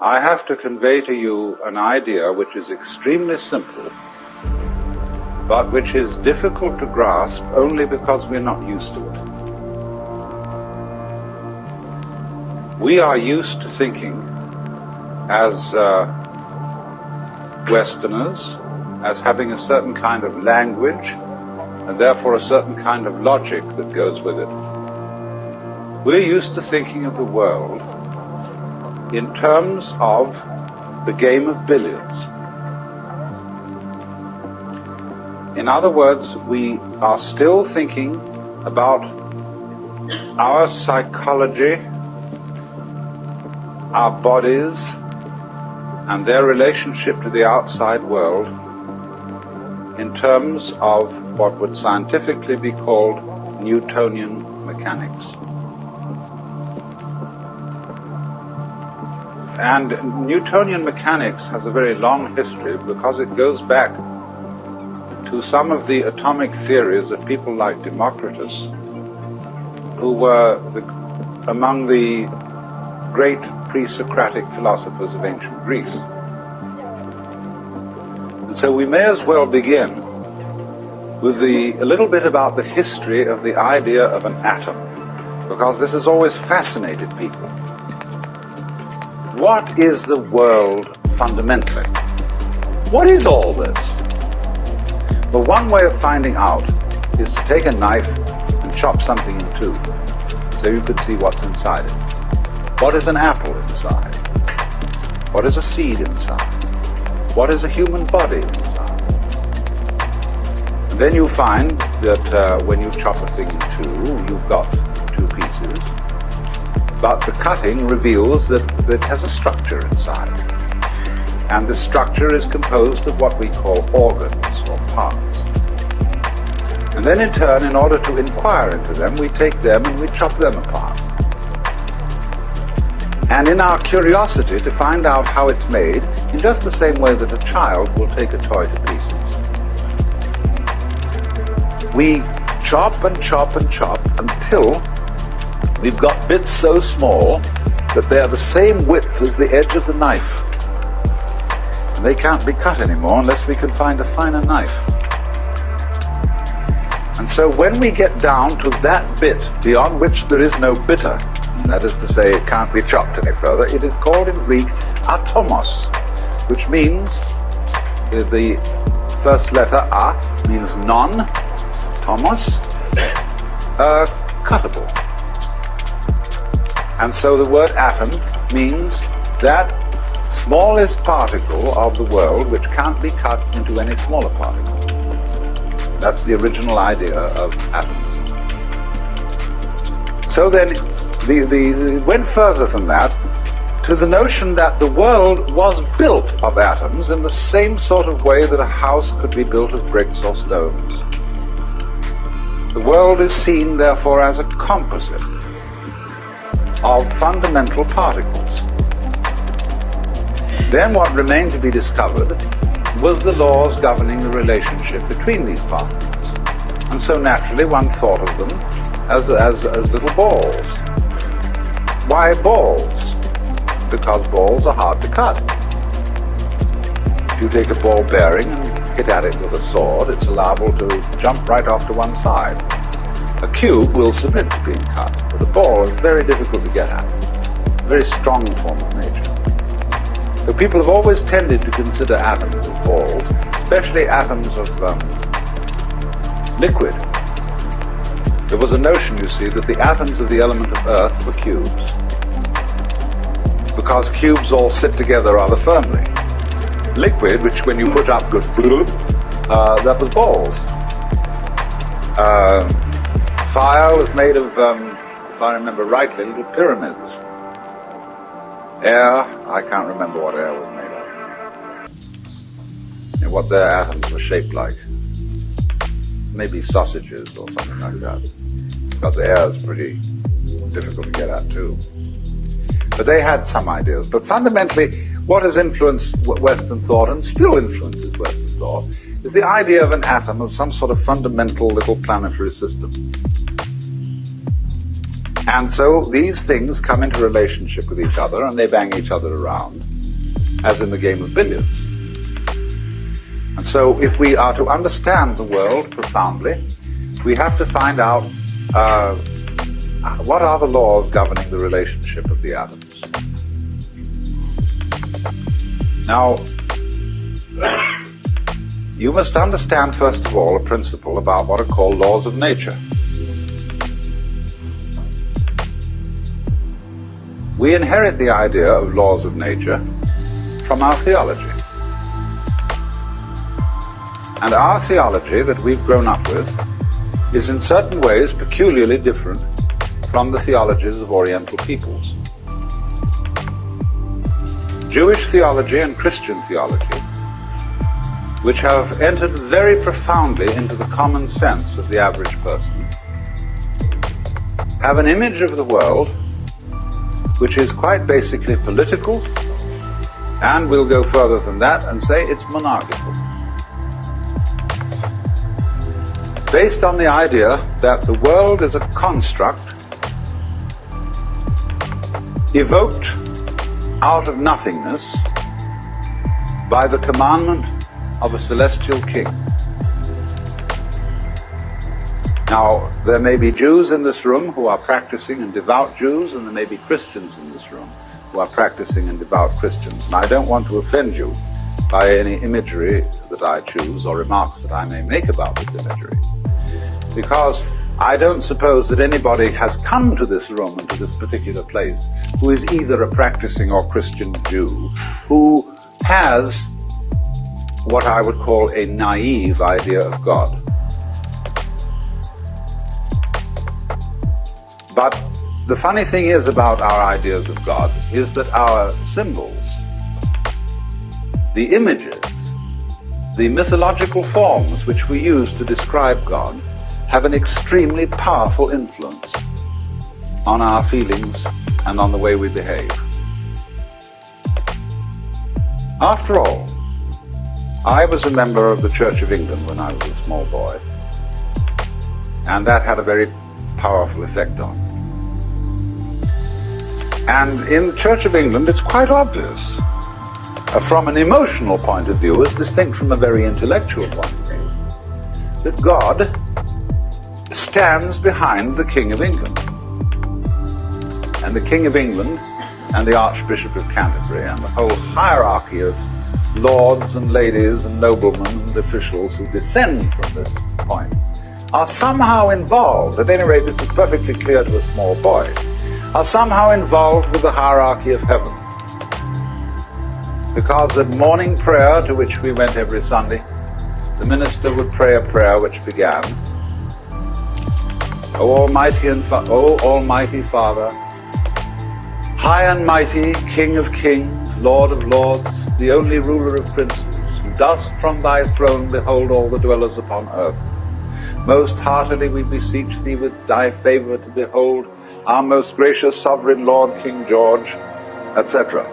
I have to convey to you an idea which is extremely simple, but which is difficult to grasp only because we're not used to it. We are used to thinking as Westerners, as having a certain kind of language, and therefore a certain kind of logic that goes with it. We're used to thinking of the world in terms of the game of billiards. In other words, we are still thinking about our psychology, our bodies, and their relationship to the outside world in terms of what would scientifically be called Newtonian mechanics. And Newtonian mechanics has a very long history because it goes back to some of the atomic theories of people like Democritus, who were among the great pre-Socratic philosophers of ancient Greece. And so we may as well begin with a little bit about the history of the idea of an atom, because this has always fascinated people. What is the world fundamentally? What is all this? Well, one way of finding out is to take a knife and chop something in two, so you can see what's inside it. What is an apple inside? What is a seed inside? What is a human body inside? And then you find that when you chop a thing in two, you've got two pieces, but the cutting reveals that it has a structure inside. And the structure is composed of what we call organs or parts. And then in turn, in order to inquire into them, we take them and we chop them apart. And in our curiosity to find out how it's made, in just the same way that a child will take a toy to pieces, we chop and chop and chop until we've got bits so small that they are the same width as the edge of the knife. And they can't be cut anymore unless we can find a finer knife. And so when we get down to that bit beyond which there is no bitter, that is to say, it can't be chopped any further, it is called in Greek atomos, which means the first letter a means non, tomos, cuttable. And so the word atom means that smallest particle of the world which can't be cut into any smaller particle. That's the original idea of atoms. So then, it went further than that to the notion that the world was built of atoms in the same sort of way that a house could be built of bricks or stones. The world is seen, therefore, as a composite of fundamental particles. Then what remained to be discovered was the laws governing the relationship between these particles. And so naturally one thought of them as little balls. Why balls? Because balls are hard to cut. If you take a ball bearing and hit at it with a sword, it's liable to jump right off to one side. A cube will submit to being cut, but a ball is very difficult to get at. A very strong form of nature. So people have always tended to consider atoms as balls, especially atoms of liquid. There was a notion, you see, that the atoms of the element of earth were cubes, because cubes all sit together rather firmly. Liquid, which when you put up goes that was balls. Fire was made of, if I remember rightly, little pyramids. Air, I can't remember what air was made of, and what their atoms were shaped like. Maybe sausages or something like that, because air is pretty difficult to get at too. But they had some ideas. But fundamentally, what has influenced Western thought, and still influences Western thought, is the idea of an atom as some sort of fundamental little planetary system. And so these things come into relationship with each other and they bang each other around, as in the game of billiards. And so if we are to understand the world profoundly, we have to find out what are the laws governing the relationship of the atoms. Now, you must understand, first of all, a principle about what are called laws of nature. We inherit the idea of laws of nature from our theology. And our theology that we've grown up with is in certain ways peculiarly different from the theologies of Oriental peoples. Jewish theology and Christian theology, which have entered very profoundly into the common sense of the average person, have an image of the world which is quite basically political, and we'll go further than that and say it's monarchical. Based on the idea that the world is a construct evoked out of nothingness by the commandment of a celestial king. Now, there may be Jews in this room who are practicing and devout Jews, and there may be Christians in this room who are practicing and devout Christians. And I don't want to offend you by any imagery that I choose or remarks that I may make about this imagery, because I don't suppose that anybody has come to this room and to this particular place who is either a practicing or Christian Jew who has what I would call a naive idea of God. But the funny thing is about our ideas of God is that our symbols, the images, the mythological forms which we use to describe God have an extremely powerful influence on our feelings and on the way we behave. After all, I was a member of the Church of England when I was a small boy, and that had a very powerful effect on me. And in the Church of England, it's quite obvious, from an emotional point of view, as distinct from a very intellectual point of view, that God stands behind the King of England. And the King of England and the Archbishop of Canterbury and the whole hierarchy of lords and ladies and noblemen and officials who descend from this point are somehow involved, at any rate this is perfectly clear to a small boy, are somehow involved with the hierarchy of heaven. Because at morning prayer, to which we went every Sunday, the minister would pray a prayer which began, O Almighty Father, High and mighty, King of kings, Lord of lords, the only ruler of princes, who dost from thy throne behold all the dwellers upon earth. Most heartily we beseech thee with thy favour to behold our most gracious sovereign Lord King George, etc.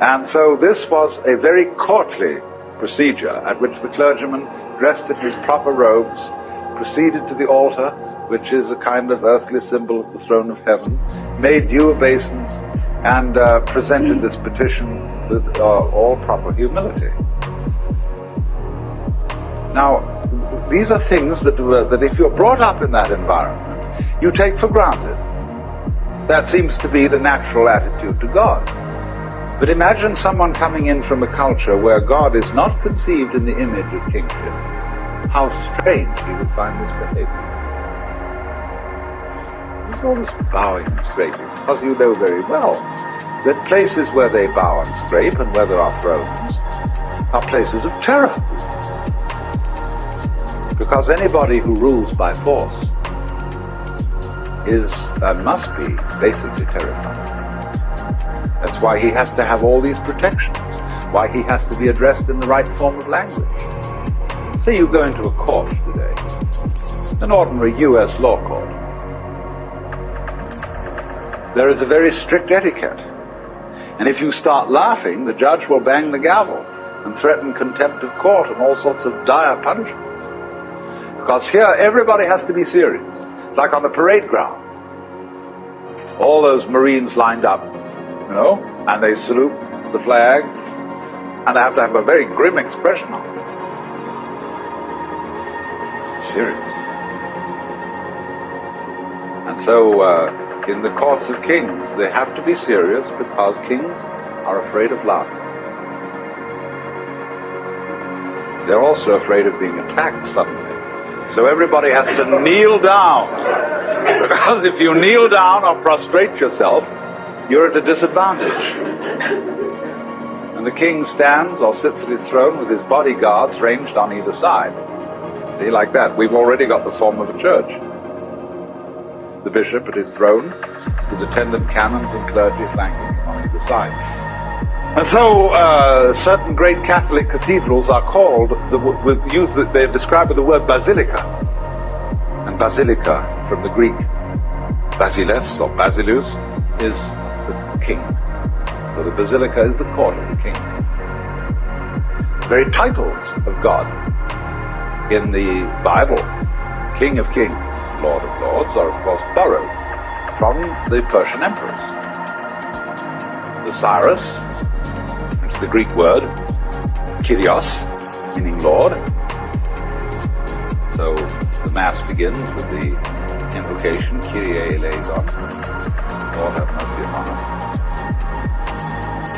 And so this was a very courtly procedure at which the clergyman, dressed in his proper robes, proceeded to the altar, which is a kind of earthly symbol of the throne of heaven, made due obeisance, and presented this petition with all proper humility. Now, these are things that if you're brought up in that environment, you take for granted. That seems to be the natural attitude to God. But imagine someone coming in from a culture where God is not conceived in the image of kingship. How strange he would find this behavior. There's all this bowing and scraping, because you know very well that places where they bow and scrape and where there are thrones are places of terror. Because anybody who rules by force is and must be basically terrified. That's why he has to have all these protections, why he has to be addressed in the right form of language. Say you go into a court today, an ordinary US law court. There is a very strict etiquette. And if you start laughing, the judge will bang the gavel and threaten contempt of court and all sorts of dire punishments. Because here, everybody has to be serious. It's like on the parade ground. all those Marines lined up, and they salute the flag, and they have to have a very grim expression on it. It's serious. And so in the courts of kings, they have to be serious because kings are afraid of laughing. They're also afraid of being attacked suddenly. So everybody has to kneel down. Because if you kneel down or prostrate yourself, you're at a disadvantage. And the king stands or sits at his throne with his bodyguards ranged on either side. See, like that. We've already got the form of a church. The bishop at his throne, his attendant canons and clergy flanking on either side. And so certain great Catholic cathedrals are called, they're described with the word basilica. And basilica, from the Greek basileus or basilus, is the king. So the basilica is the court of the king. The very titles of God in the Bible, King of Kings, Lord of Lords, are of course borrowed from the Persian emperors. The Cyrus, which is the Greek word Kyrios, meaning Lord. So the Mass begins with the invocation, Kyrie eleison, Lord have mercy upon us.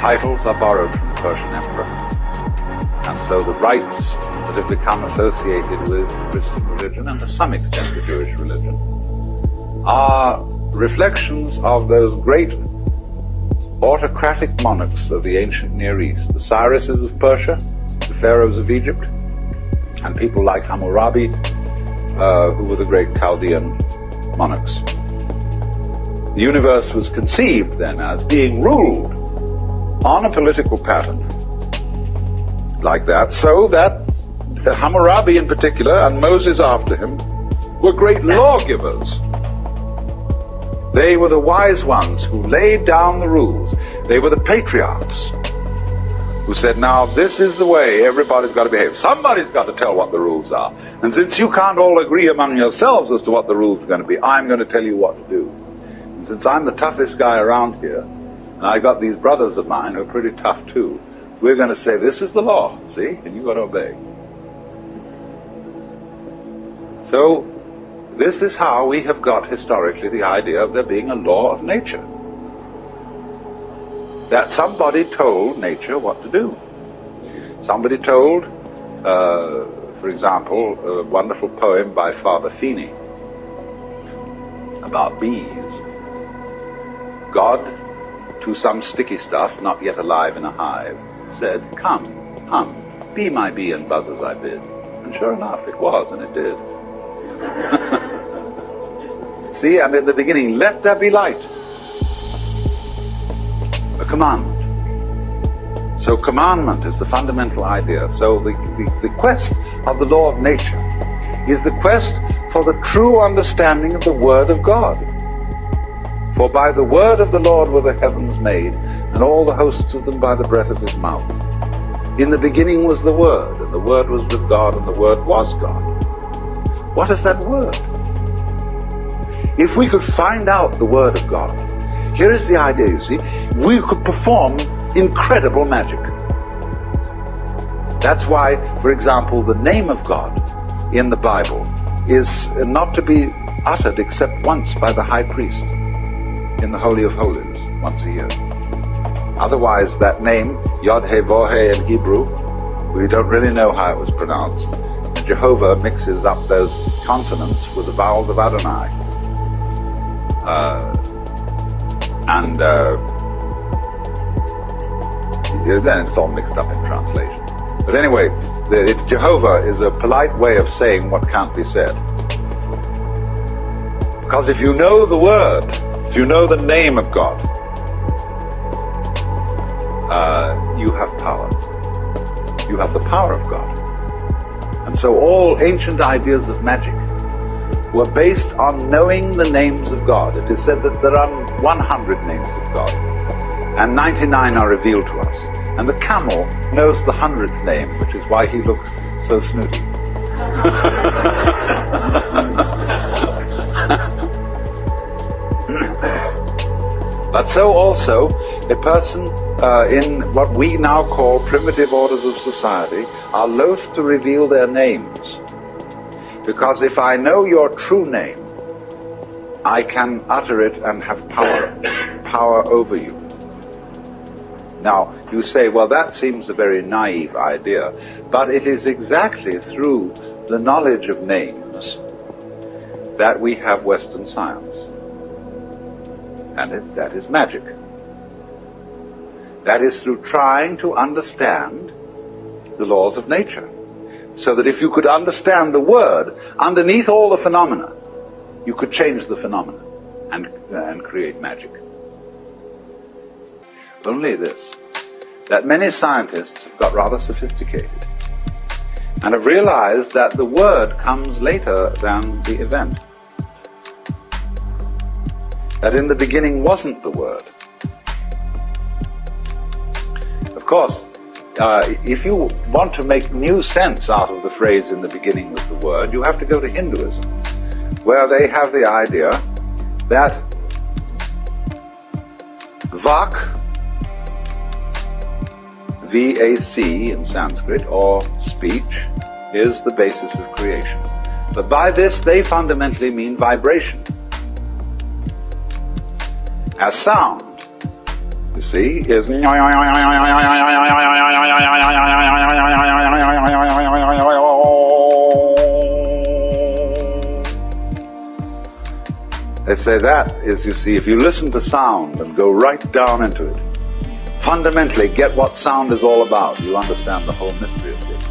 Titles are borrowed from the Persian emperor. And so the rites that have become associated with Christian religion, and to some extent the Jewish religion, are reflections of those great autocratic monarchs of the ancient Near East. The Cyruses of Persia, the pharaohs of Egypt, and people like Hammurabi, who were the great Chaldean monarchs. The universe was conceived then as being ruled on a political pattern like that, so that Hammurabi in particular, and Moses after him, were great lawgivers. They were the wise ones who laid down the rules. They were the patriarchs who said, now this is the way everybody's got to behave. Somebody's got to tell what the rules are. And since you can't all agree among yourselves as to what the rules are going to be, I'm going to tell you what to do. And since I'm the toughest guy around here, and I got these brothers of mine who are pretty tough too, we're going to say this is the law, see, and you've got to obey. So this is how we have got historically the idea of there being a law of nature. That somebody told nature what to do. Somebody told, for example, a wonderful poem by Father Feeney about bees. God, to some sticky stuff not yet alive in a hive, said, come, hum, be my bee and buzz as I bid. And sure enough, it was, and it did. See, and in the beginning, let there be light. A commandment. So commandment is the fundamental idea. So the quest of the law of nature is the quest for the true understanding of the Word of God. For by the word of the Lord were the heavens made, and all the hosts of them by the breath of his mouth. In the beginning was the Word, and the Word was with God, and the Word was God. What is that Word? If we could find out the Word of God, here is the idea, you see, we could perform incredible magic. That's why, for example, the name of God in the Bible is not to be uttered except once by the high priest in the Holy of Holies, once a year. Otherwise, that name, Yod-He-Vah-He in Hebrew, we don't really know how it was pronounced. Jehovah mixes up those consonants with the vowels of Adonai. Then it's all mixed up in translation. But anyway, Jehovah is a polite way of saying what can't be said. Because if you know the word, if you know the name of God, you have power. You have the power of God. And so all ancient ideas of magic were based on knowing the names of God. It is said that there are 100 names of God, and 99 are revealed to us. And the camel knows the 100th name, which is why he looks so snooty. But so also, a person in what we now call primitive orders of society are loath to reveal their names. Because if I know your true name, I can utter it and have power over you. Now, you say, well, that seems a very naive idea, but it is exactly through the knowledge of names that we have Western science. And that is magic. That is through trying to understand the laws of nature. So that if you could understand the word underneath all the phenomena, you could change the phenomena and create magic. Only this, that many scientists have got rather sophisticated and have realized that the word comes later than the event. That in the beginning wasn't the word. Of course, if you want to make new sense out of the phrase "in the beginning was the word," you have to go to Hinduism, where they have the idea that Vak, V-A-C in Sanskrit, or speech, is the basis of creation. But by this they fundamentally mean vibration. As sound, you see, is they say that is, you see, if you listen to sound and go right down into it, fundamentally get what sound is all about, you understand the whole mystery of things.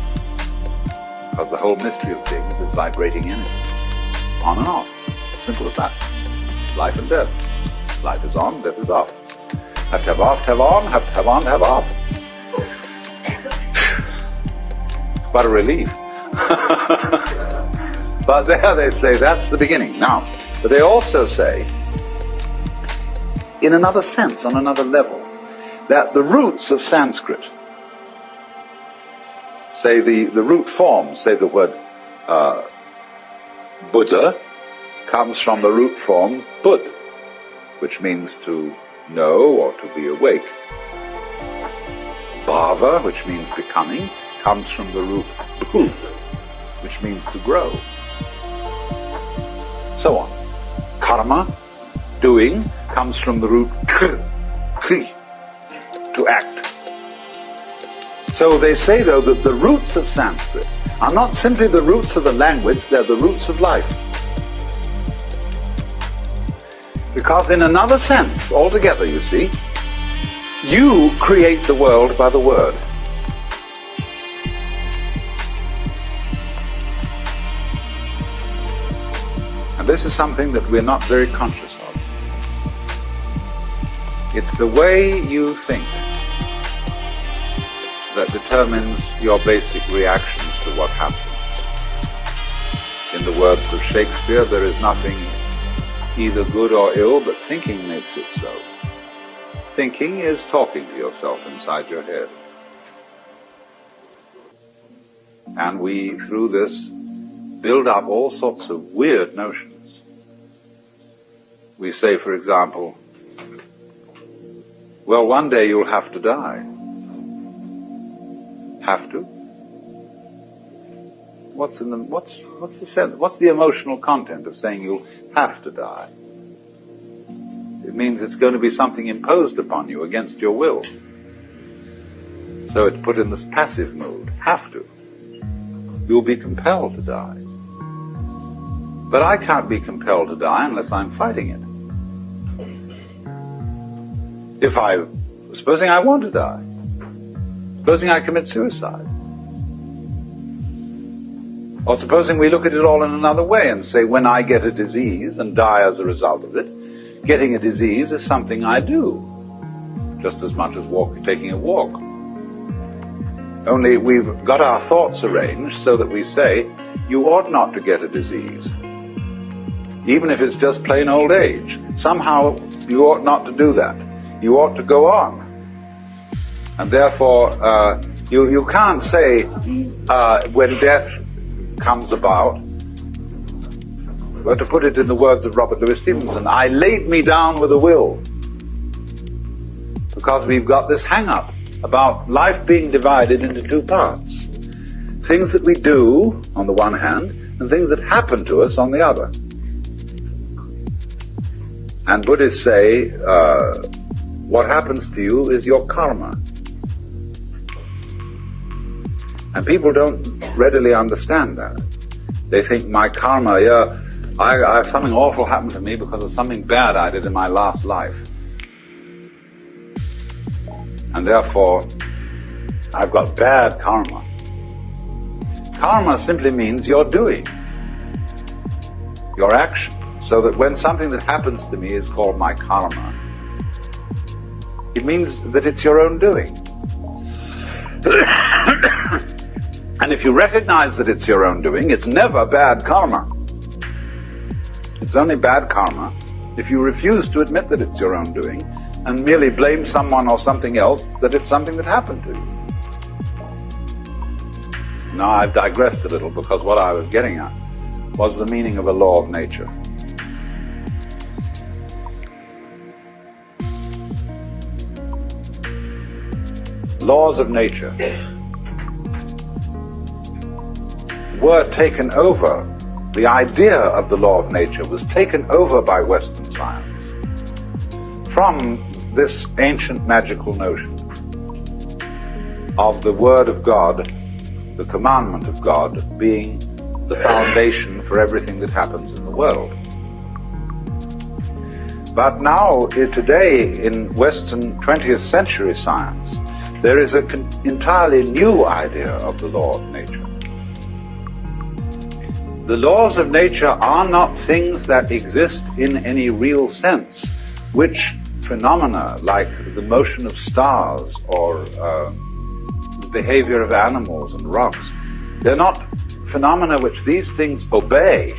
Because the whole mystery of things is vibrating energy. On and off. Simple as that. Life and death. Life is on, death is off. Have to have off, have on, have to have on, have off. It's quite a relief. But there they say that's the beginning. Now, but they also say, in another sense, on another level, that the roots of Sanskrit, say the root form, say the word Buddha, comes from the root form Bud, which means to know or to be awake. Bhava, which means becoming, comes from the root Bhu, which means to grow. So on. Karma, doing, comes from the root Kri, to act. So they say, though, that the roots of Sanskrit are not simply the roots of a language, they're the roots of life. Because in another sense, altogether, you see, you create the world by the word. And this is something that we're not very conscious of. It's the way you think that determines your basic reactions to what happens. In the words of Shakespeare, there is nothing either good or ill, but thinking makes it so. Thinking is talking to yourself inside your head. And we, through this, build up all sorts of weird notions. We say, for example, well, one day you'll have to die. Have to? What's the sense? What's the emotional content of saying you'll have to die? It means it's going to be something imposed upon you against your will. So it's put in this passive mode. Have to. You'll be compelled to die. But I can't be compelled to die unless I'm fighting it. Supposing I want to die. Supposing I commit suicide. Or supposing we look at it all in another way and say, when I get a disease and die as a result of it, getting a disease is something I do, just as much as taking a walk. Only we've got our thoughts arranged so that we say, you ought not to get a disease, even if it's just plain old age. Somehow you ought not to do that. You ought to go on. And therefore, you can't say, when death comes about, but to put it in the words of Robert Louis Stevenson, I laid me down with a will. because we've got this hang-up about life being divided into two parts. Things that we do on the one hand, and things that happen to us on the other. And Buddhists say, what happens to you is your karma. And people don't readily understand that. They think my karma, I something awful happened to me because of something bad I did in my last life. And therefore, I've got bad karma. Karma simply means your doing, your action. So that when something that happens to me is called my karma, it means that it's your own doing. And if you recognize that it's your own doing, it's never bad karma. It's only bad karma if you refuse to admit that it's your own doing and merely blame someone or something else that it's something that happened to you. Now I've digressed a little because what I was getting at was the meaning of a law of nature. Laws of nature were taken over. The idea of the law of nature was taken over by Western science from this ancient magical notion of the Word of God, the commandment of God, being the foundation for everything that happens in the world. But now, today, in Western 20th century science, there is an entirely new idea of the law of nature. The laws of nature are not things that exist in any real sense, which phenomena like the motion of stars or the behavior of animals and rocks, they're not phenomena which these things obey.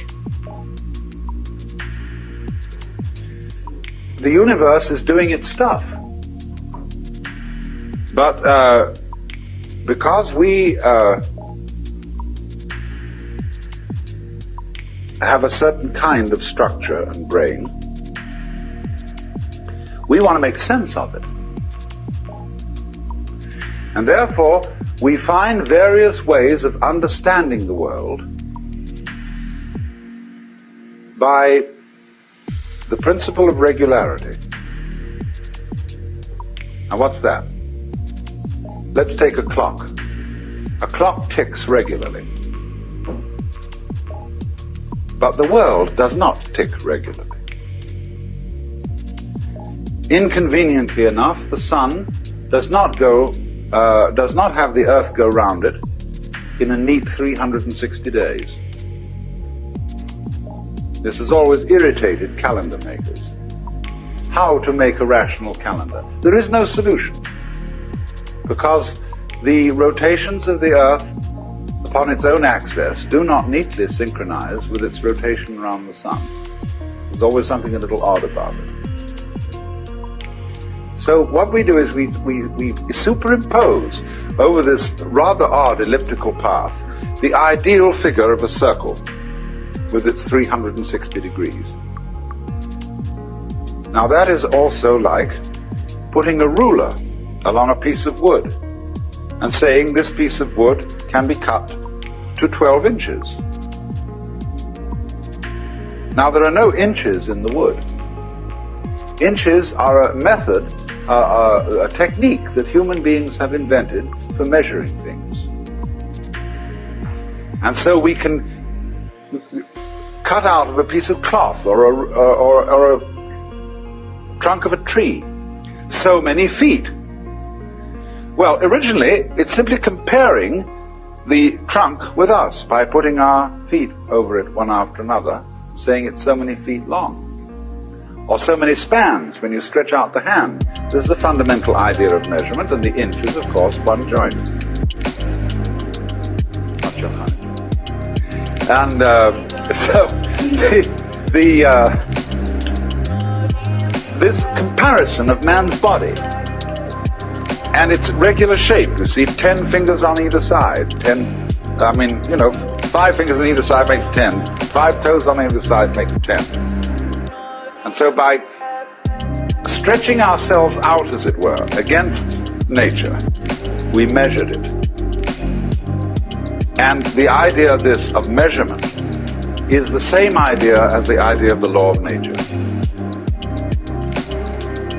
The universe is doing its stuff. But because we have a certain kind of structure and brain, we want to make sense of it. And therefore, we find various ways of understanding the world by the principle of regularity. Now what's that? Let's take a clock. A clock ticks regularly. But the world does not tick regularly. Inconveniently enough, the sun does not have the earth go round it in a neat 360 days. This has always irritated calendar makers. How to make a rational calendar? There is no solution, because the rotations of the earth upon its own axis do not neatly synchronize with its rotation around the sun. There's always something a little odd about it. So what we do is we superimpose over this rather odd elliptical path the ideal figure of a circle with its 360 degrees. Now that is also like putting a ruler along a piece of wood and saying this piece of wood can be cut to 12 inches. Now there are no inches in the wood. Inches are a method, a technique that human beings have invented for measuring things. And so we can cut out of a piece of cloth or a trunk of a tree so many feet. Well, originally it's simply comparing the trunk with us by putting our feet over it one after another, saying it's so many feet long. Or so many spans when you stretch out the hand. This is the fundamental idea of measurement, and the inch is, of course, one joint. Not your height. And so this comparison of man's body and its regular shape, you see, 10 fingers on either side, 5 fingers on either side makes 10, 5 toes on either side makes 10. And so by stretching ourselves out, as it were, against nature, we measured it. And the idea of this, of measurement, is the same idea as the idea of the law of nature.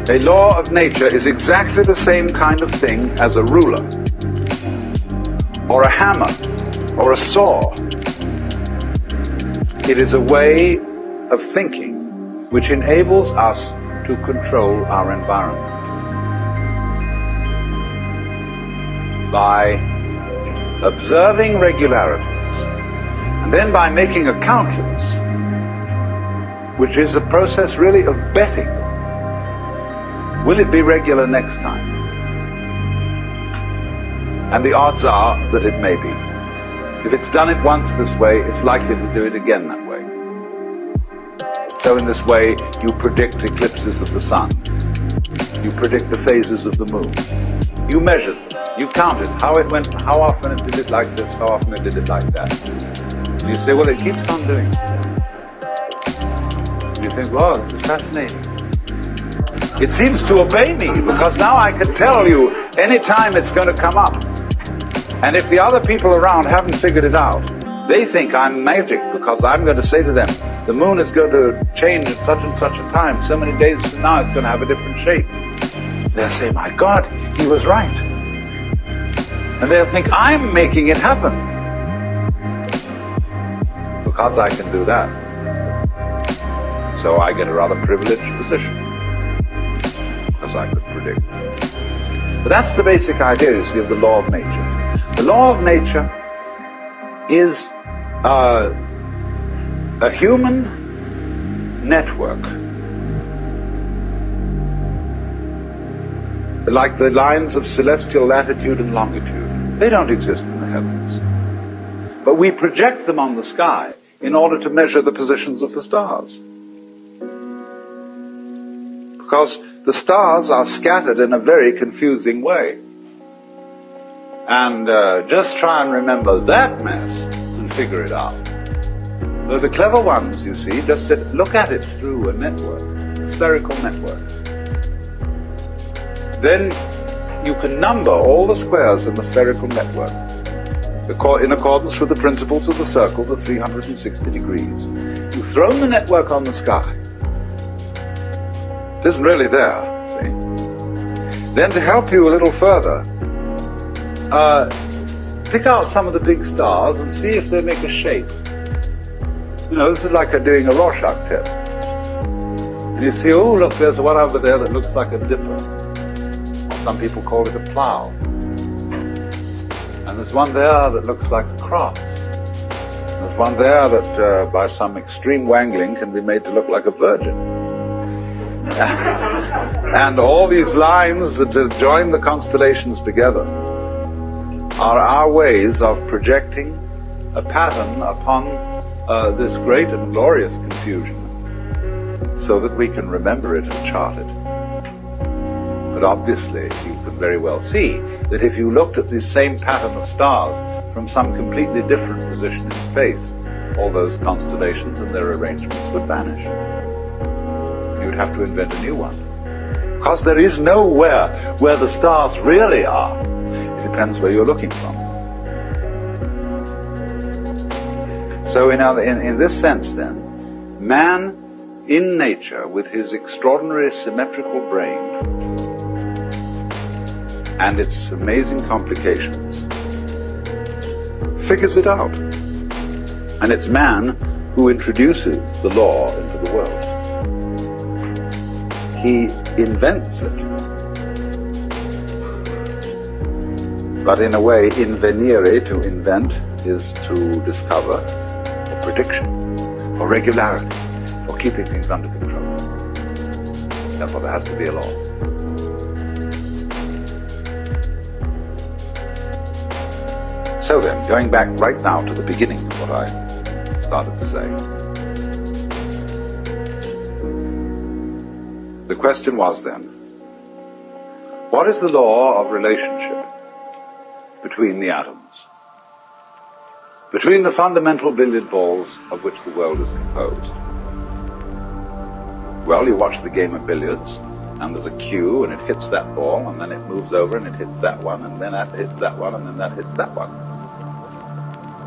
A law of nature is exactly the same kind of thing as a ruler, or a hammer, or a saw. It is a way of thinking which enables us to control our environment by observing regularities, and then by making a calculus, which is a process really of betting. Will it be regular next time? And the odds are that it may be. If it's done it once this way, it's likely to do it again that way. So in this way, you predict eclipses of the sun. You predict the phases of the moon. You measure them. You count it. How it went, how often it did it like this, how often it did it like that. And you say, well, it keeps on doing it. And you think, wow, this is fascinating. It seems to obey me, because now I can tell you any time it's going to come up. And if the other people around haven't figured it out, they think I'm magic, because I'm going to say to them, the moon is going to change at such and such a time. So many days from now, it's going to have a different shape. They'll say, my God, he was right. And they'll think I'm making it happen, because I can do that. So I get a rather privileged position, because I could predict. But that's the basic idea, you see, of the law of nature. The law of nature is a human network, like the lines of celestial latitude and longitude. They don't exist in the heavens, but we project them on the sky in order to measure the positions of the stars, because the stars are scattered in a very confusing way. And just try and remember that mess and figure it out. Though the clever ones, you see, just said, look at it through a network, a spherical network. Then you can number all the squares in the spherical network in accordance with the principles of the circle, the 360 degrees. You've thrown the network on the sky. It isn't really there, see? Then to help you a little further, pick out some of the big stars and see if they make a shape. You know, this is like doing a Rorschach test. And you see, oh, look, there's one over there that looks like a dipper. Some people call it a plow. And there's one there that looks like a cross. There's one there that, by some extreme wangling, can be made to look like a virgin. And all these lines that join the constellations together are our ways of projecting a pattern upon this great and glorious confusion, so that we can remember it and chart it. But obviously, you can very well see that if you looked at this same pattern of stars from some completely different position in space, all those constellations and their arrangements would vanish. You'd have to invent a new one. Because there is nowhere where the stars really are. It depends where you're looking from. So in this sense then, man in nature, with his extraordinary symmetrical brain and its amazing complications, figures it out. And it's man who introduces the law into the world. He invents it. But in a way, invenire, to invent, is to discover, or prediction, or regularity, for keeping things under control. Therefore, there has to be a law. So then, going back right now to the beginning of what I started to say. The question was then, what is the law of relationship between the atoms? Between the fundamental billiard balls of which the world is composed? Well, you watch the game of billiards, and there's a cue, and it hits that ball, and then it moves over and it hits that one, and then that hits that one, and then that hits that one.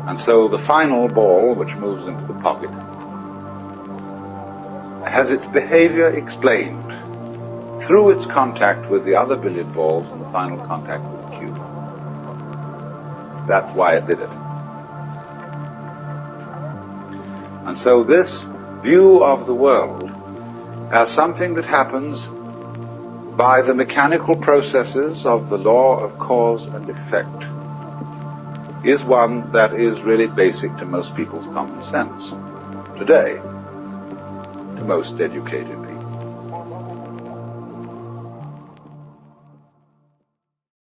And so the final ball, which moves into the pocket, has its behavior explained through its contact with the other billiard balls and the final contact with the cue. That's why it did it. And so this view of the world as something that happens by the mechanical processes of the law of cause and effect is one that is really basic to most people's common sense today, to most educated